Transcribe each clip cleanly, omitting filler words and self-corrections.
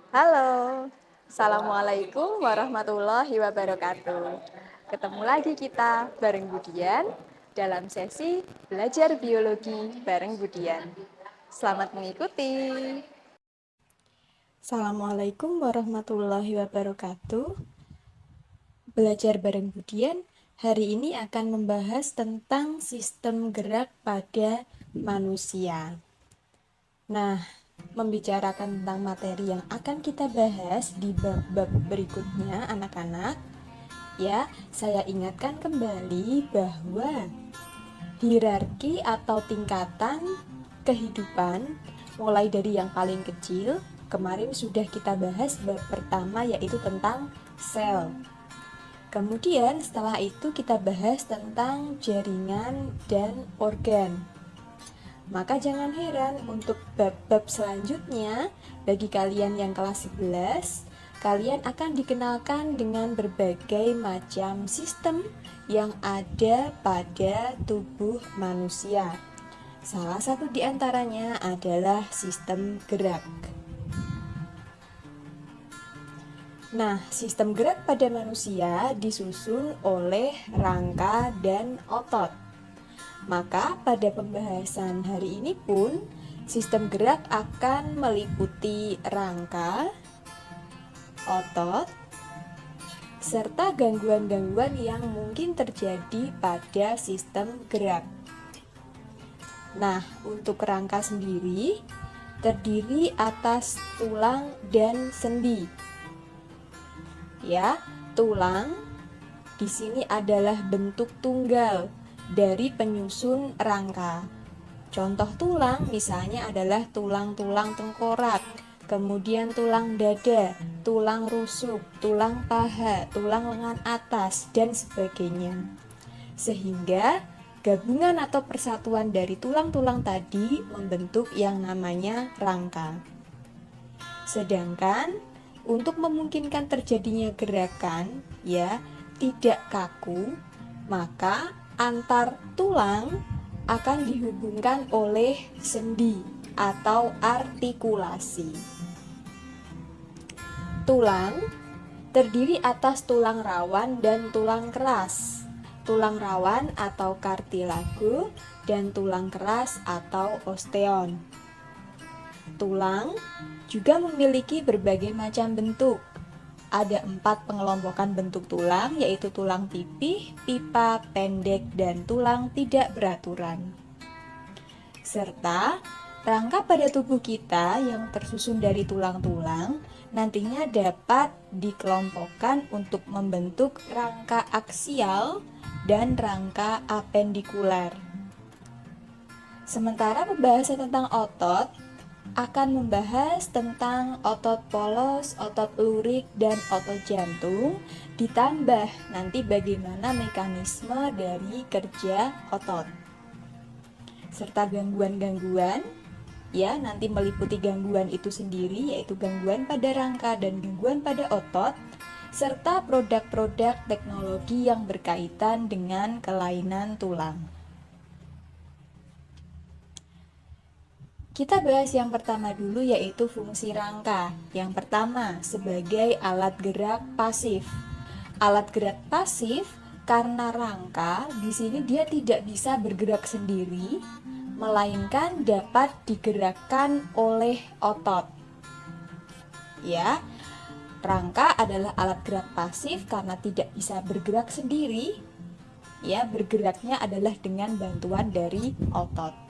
Halo, Assalamualaikum warahmatullahi wabarakatuh. Ketemu lagi kita bareng Budian dalam sesi belajar biologi bareng Budian. Selamat mengikuti. Assalamualaikum warahmatullahi wabarakatuh. Belajar bareng Budian hari ini akan membahas tentang sistem gerak pada manusia. Nah, membicarakan tentang materi yang akan kita bahas di bab-bab berikutnya, anak-anak, ya, saya ingatkan kembali bahwa hierarki atau tingkatan kehidupan mulai dari yang paling kecil, kemarin sudah kita bahas bab pertama yaitu tentang sel. Kemudian setelah itu kita bahas tentang jaringan dan organ. Maka jangan heran untuk bab-bab selanjutnya, bagi kalian yang kelas 11, kalian akan dikenalkan dengan berbagai macam sistem yang ada pada tubuh manusia. Salah satu di antaranya adalah sistem gerak. Nah, sistem gerak pada manusia disusun oleh rangka dan otot. Maka pada pembahasan hari ini pun sistem gerak akan meliputi rangka, otot, serta gangguan-gangguan yang mungkin terjadi pada sistem gerak. Nah, untuk rangka sendiri terdiri atas tulang dan sendi. Ya, tulang di sini adalah bentuk tunggal dari penyusun rangka. Contoh tulang misalnya adalah tulang-tulang tengkorak, kemudian tulang dada, tulang rusuk, tulang paha, tulang lengan atas, dan sebagainya. Sehingga gabungan atau persatuan dari tulang-tulang tadi membentuk yang namanya rangka. Sedangkan untuk memungkinkan terjadinya gerakan ya tidak kaku, maka antar tulang akan dihubungkan oleh sendi atau artikulasi. Tulang terdiri atas tulang rawan dan tulang keras. Tulang rawan atau kartilago dan tulang keras atau osteon. Tulang juga memiliki berbagai macam bentuk. Ada 4 pengelompokan bentuk tulang, yaitu tulang pipih, pipa, pendek, dan tulang tidak beraturan. Serta rangka pada tubuh kita yang tersusun dari tulang-tulang nantinya dapat dikelompokkan untuk membentuk rangka aksial dan rangka apendikular. Sementara pembahasan tentang otot akan membahas tentang otot polos, otot lurik, dan otot jantung, ditambah nanti bagaimana mekanisme dari kerja otot. Serta gangguan-gangguan, ya nanti meliputi gangguan itu sendiri, yaitu gangguan pada rangka dan gangguan pada otot, serta produk-produk teknologi yang berkaitan dengan kelainan tulang. Kita bahas yang pertama dulu yaitu fungsi rangka. Yang pertama sebagai alat gerak pasif. Alat gerak pasif karena rangka di sini dia tidak bisa bergerak sendiri, melainkan dapat digerakkan oleh otot. Ya, rangka adalah alat gerak pasif karena tidak bisa bergerak sendiri. Ya, bergeraknya adalah dengan bantuan dari otot.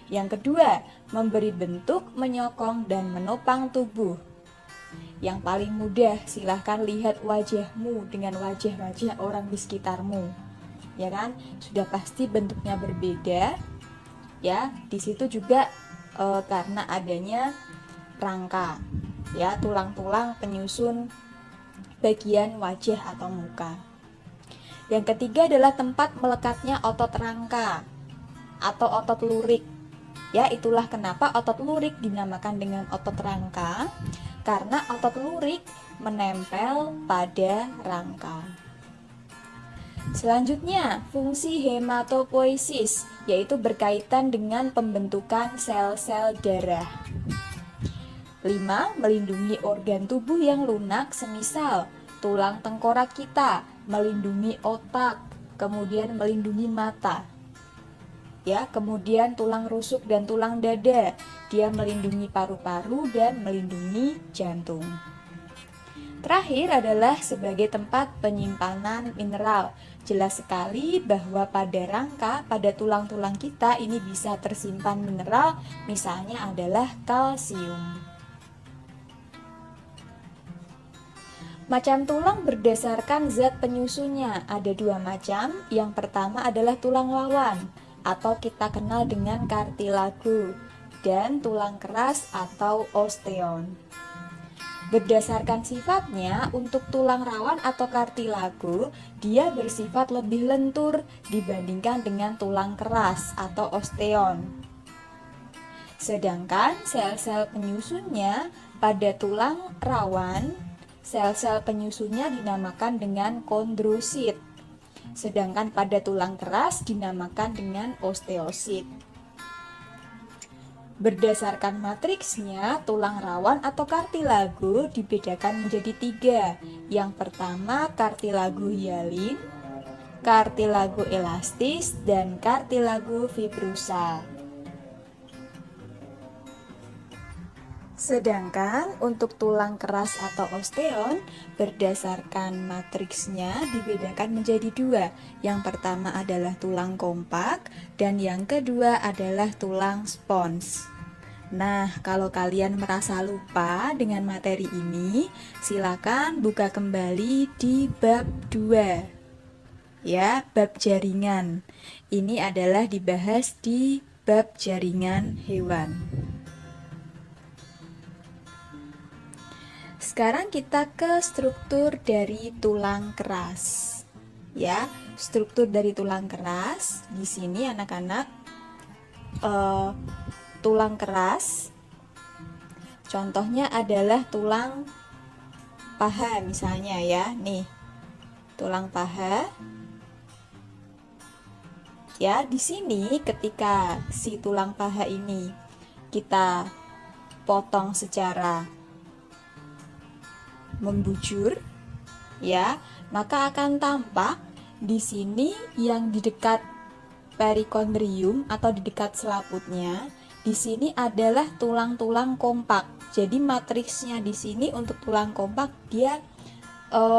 Yang kedua, memberi bentuk, menyokong, dan menopang tubuh. Yang paling mudah, silahkan lihat wajahmu dengan wajah-wajah orang di sekitarmu. Ya kan, sudah pasti bentuknya berbeda. Ya, di situ juga karena adanya rangka, ya tulang-tulang penyusun bagian wajah atau muka. Yang ketiga adalah tempat melekatnya otot rangka atau otot lurik. Ya, itulah kenapa otot lurik dinamakan dengan otot rangka, karena otot lurik menempel pada rangka. Selanjutnya, fungsi hematopoiesis, yaitu berkaitan dengan pembentukan sel-sel darah. 5. Melindungi organ tubuh yang lunak, semisal tulang tengkorak kita, melindungi otak, kemudian melindungi mata. Ya, kemudian tulang rusuk dan tulang dada, dia melindungi paru-paru dan melindungi jantung. Terakhir adalah sebagai tempat penyimpanan mineral. Jelas sekali bahwa pada rangka, pada tulang-tulang kita ini bisa tersimpan mineral, misalnya adalah kalsium. Macam tulang berdasarkan zat penyusunnya, ada 2 macam. Yang pertama adalah tulang lawan, atau kita kenal dengan kartilago, dan tulang keras atau osteon. Berdasarkan sifatnya, untuk tulang rawan atau kartilago, dia bersifat lebih lentur dibandingkan dengan tulang keras atau osteon. Sedangkan sel-sel penyusunnya pada tulang rawan, sel-sel penyusunnya dinamakan dengan kondrosit. Sedangkan pada tulang keras dinamakan dengan osteosit. Berdasarkan matriksnya, tulang rawan atau kartilago dibedakan menjadi 3. Yang pertama kartilago hyalin, kartilago elastis, dan kartilago fibrosa. Sedangkan untuk tulang keras atau osteon, berdasarkan matriksnya dibedakan menjadi 2. Yang pertama adalah tulang kompak dan yang kedua adalah tulang spons. Nah, kalau kalian merasa lupa dengan materi ini, silakan buka kembali di bab 2. Ya, bab jaringan. Ini adalah dibahas di bab jaringan hewan. Sekarang kita ke struktur dari tulang keras. Ya, struktur dari tulang keras. Di sini anak-anak tulang keras. Contohnya adalah tulang paha misalnya ya. Nih. Tulang paha. Ya, di sini ketika si tulang paha ini kita potong secara membujur, ya, maka akan tampak di sini yang di dekat perikondrium atau di dekat selaputnya, di sini adalah tulang-tulang kompak. Jadi matriksnya di sini untuk tulang kompak dia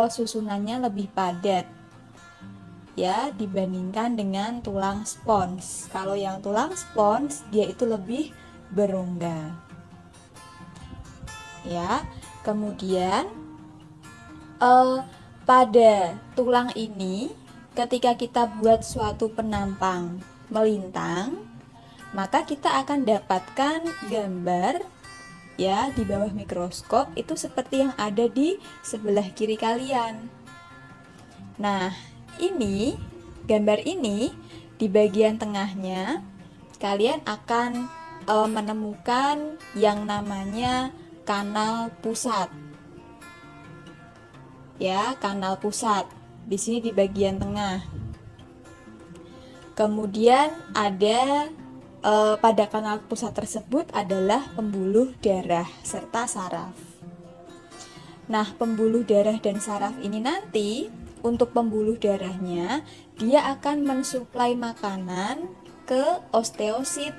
susunannya lebih padat, ya, dibandingkan dengan tulang spons. Kalau yang tulang spons dia itu lebih berongga, ya. Kemudian pada tulang ini ketika kita buat suatu penampang melintang, maka kita akan dapatkan gambar ya di bawah mikroskop itu seperti yang ada di sebelah kiri kalian. Nah, ini gambar ini di bagian tengahnya kalian akan menemukan yang namanya kanal pusat. Ya, kanal pusat di sini di bagian tengah. Kemudian ada pada kanal pusat tersebut adalah pembuluh darah serta saraf. Nah, pembuluh darah dan saraf ini nanti untuk pembuluh darahnya dia akan mensuplai makanan ke osteosit.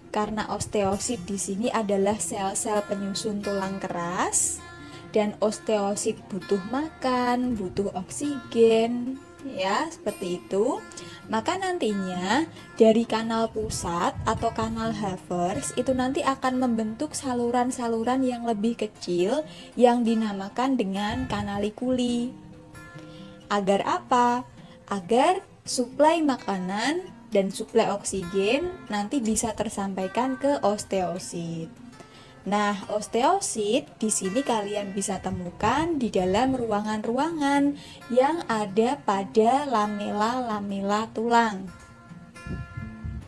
Karena osteosit di sini adalah sel-sel penyusun tulang keras. Dan osteosit butuh makan, butuh oksigen, ya, seperti itu. Maka nantinya dari kanal pusat atau kanal Havers itu nanti akan membentuk saluran-saluran yang lebih kecil yang dinamakan dengan kanalikuli. Agar apa? Agar suplai makanan dan suplai oksigen nanti bisa tersampaikan ke osteosit. Nah, osteosit di sini kalian bisa temukan di dalam ruangan-ruangan yang ada pada lamela-lamela tulang.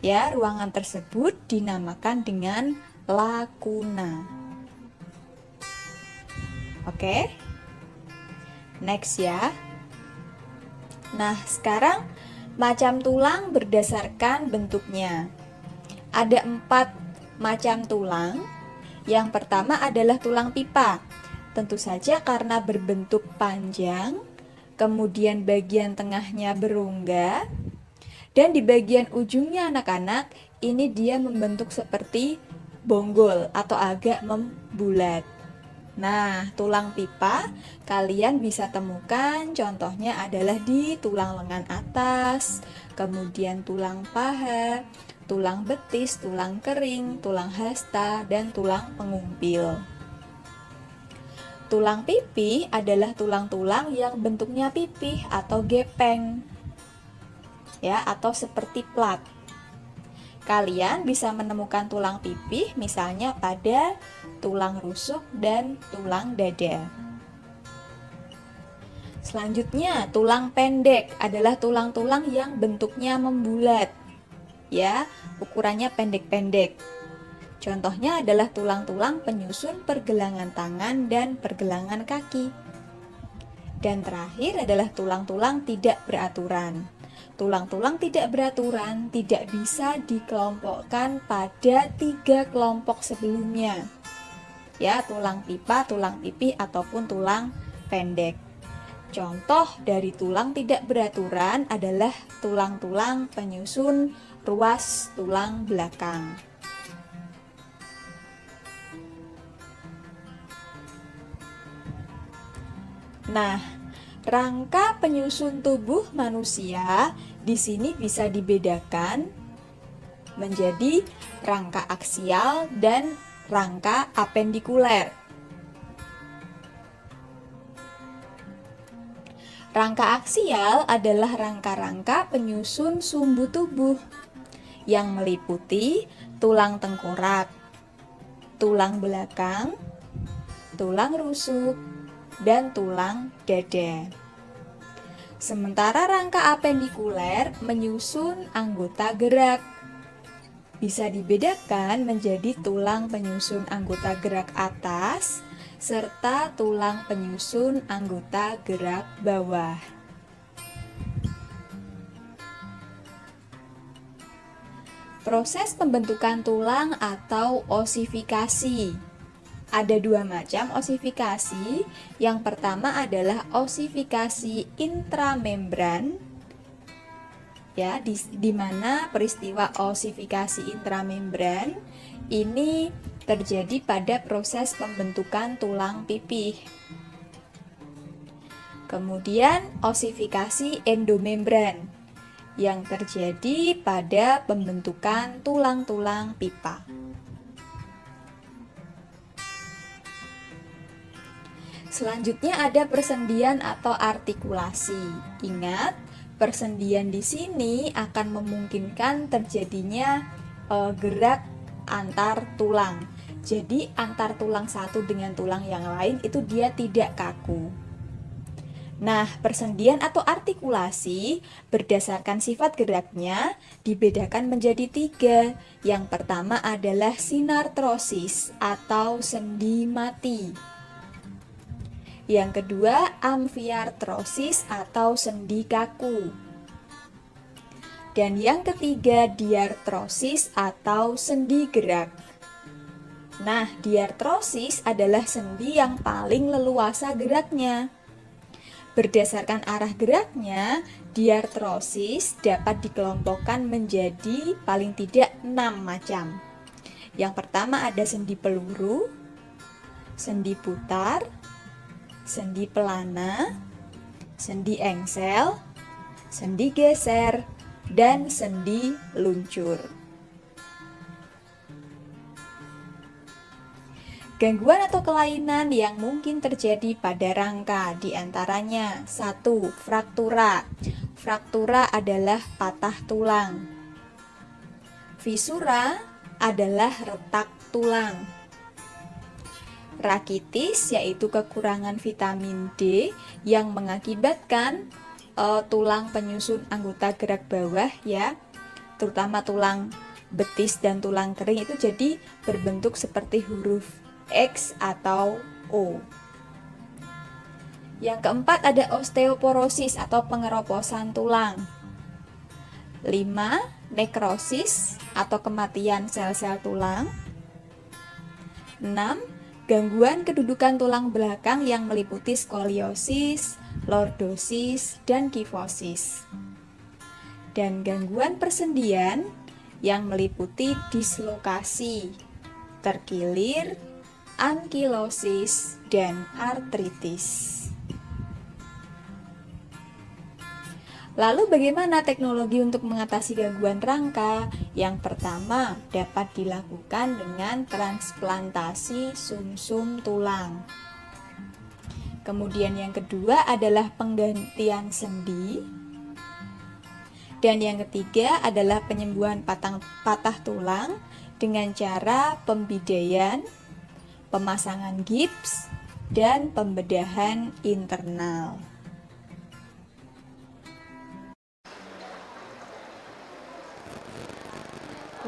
Ya, ruangan tersebut dinamakan dengan lakuna. Oke. Next ya. Nah, sekarang macam tulang berdasarkan bentuknya. Ada 4 macam tulang. Yang pertama adalah tulang pipa. Tentu saja karena berbentuk panjang, kemudian bagian tengahnya berongga, dan di bagian ujungnya anak-anak, ini dia membentuk seperti bonggol atau agak membulat. Nah, tulang pipa kalian bisa temukan contohnya adalah di tulang lengan atas, kemudian tulang paha, tulang betis, tulang kering, tulang hasta, dan tulang pengumpil. Tulang pipih adalah tulang-tulang yang bentuknya pipih atau gepeng, ya, atau seperti plat. Kalian bisa menemukan tulang pipih misalnya pada tulang rusuk dan tulang dada. Selanjutnya, tulang pendek adalah tulang-tulang yang bentuknya membulat, ya, ukurannya pendek-pendek. Contohnya adalah tulang-tulang penyusun pergelangan tangan dan pergelangan kaki. Dan terakhir adalah tulang-tulang tidak beraturan. Tulang-tulang tidak beraturan tidak bisa dikelompokkan pada 3 kelompok sebelumnya, ya, tulang pipa, tulang pipih, ataupun tulang pendek. Contoh dari tulang tidak beraturan adalah tulang-tulang penyusun ruas tulang belakang. Nah, rangka penyusun tubuh manusia di sini bisa dibedakan menjadi rangka aksial dan rangka apendikuler. Rangka aksial adalah rangka-rangka penyusun sumbu tubuh yang meliputi tulang tengkorak, tulang belakang, tulang rusuk, dan tulang dada. Sementara rangka apendikuler menyusun anggota gerak. Bisa dibedakan menjadi tulang penyusun anggota gerak atas serta tulang penyusun anggota gerak bawah. Proses pembentukan tulang atau osifikasi. Ada 2 macam osifikasi. Yang pertama adalah osifikasi intramembran, ya, di mana peristiwa osifikasi intramembran ini terjadi pada proses pembentukan tulang pipih. Kemudian osifikasi endomembran yang terjadi pada pembentukan tulang-tulang pipa. Selanjutnya ada persendian atau artikulasi. Ingat, persendian di sini akan memungkinkan terjadinya gerak antar tulang. Jadi antar tulang satu dengan tulang yang lain itu dia tidak kaku. Nah, persendian atau artikulasi berdasarkan sifat geraknya dibedakan menjadi 3. Yang pertama adalah sinartrosis atau sendi mati. Yang kedua, amfiartrosis atau sendi kaku. Dan yang ketiga, diartrosis atau sendi gerak. Nah, diartrosis adalah sendi yang paling leluasa geraknya. Berdasarkan arah geraknya, diartrosis dapat dikelompokkan menjadi paling tidak 6 macam. Yang pertama ada sendi peluru, sendi putar, sendi pelana, sendi engsel, sendi geser, dan sendi luncur. Gangguan atau kelainan yang mungkin terjadi pada rangka diantaranya 1. Fraktura. Fraktura adalah patah tulang. Fisura adalah retak tulang. Rakitis yaitu kekurangan vitamin D yang mengakibatkan tulang penyusun anggota gerak bawah, ya, terutama tulang betis dan tulang kering itu jadi berbentuk seperti huruf X atau O. Yang keempat ada osteoporosis atau pengeroposan tulang. 5. Nekrosis atau kematian sel-sel tulang. 6. Gangguan kedudukan tulang belakang yang meliputi skoliosis, lordosis, dan kifosis. Dan gangguan persendian yang meliputi dislokasi, terkilir, ankilosis, dan artritis. Lalu bagaimana teknologi untuk mengatasi gangguan rangka? Yang pertama dapat dilakukan dengan transplantasi sumsum tulang. Kemudian yang kedua adalah penggantian sendi. Dan yang ketiga adalah penyembuhan patah tulang dengan cara pembidaian, pemasangan gips, dan pembedahan internal.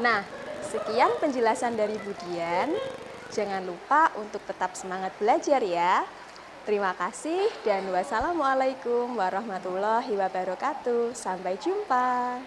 Nah, sekian penjelasan dari Budian. Jangan lupa untuk tetap semangat belajar ya. Terima kasih dan wassalamualaikum warahmatullahi wabarakatuh. Sampai jumpa.